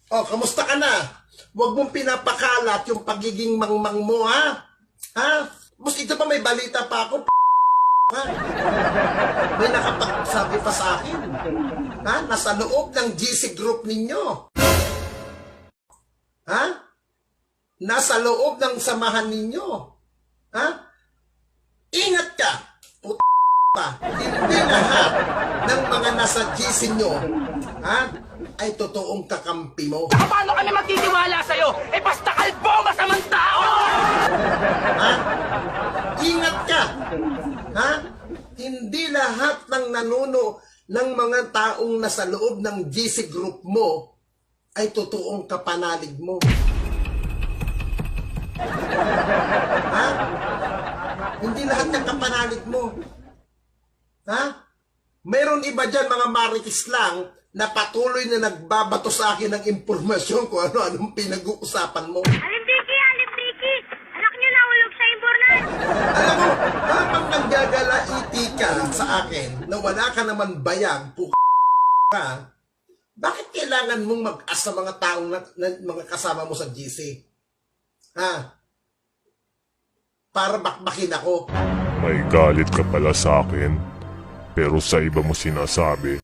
Oh, kamusta ka na? Huwag mong pinapakalat yung pagiging mangmang mo, ha? Ha? Mas ito pa may balita pa ako, ha? May nakapagsabi pa sa akin. Ha? Nasa loob ng GC group ninyo. Ha? Nasa loob ng samahan ninyo. Ha? Ingat ka, pa. Hindi lahat ng mga nasa GC nyo, ha? Ay totoong kakampi mo. Saka paano kami magtitiwala sa'yo? Eh basta kalbo, masamang tao! Ha? Ingat ka. Ha? Hindi lahat ng nanuno ng mga taong nasa loob ng GC group mo ay totoong kapanalig mo. Ha? Hindi lahat ng kapanalig mo. Ha? Mayroon iba dyan, mga marites lang, na patuloy na nagbabato sa akin ng impormasyon kung ano-anong pinag-uusapan mo. Alim Vicky! Anak nyo nahulog sa imbornan! Alam mo, habang nanggagalaiti ka sa akin na wala ka naman bayag, ka, bakit kailangan mong mag-asa mga taong mga kasama mo sa GC? Ha? Para bakbakin ako. May galit ka pala sa akin, pero sa iba mo sinasabi.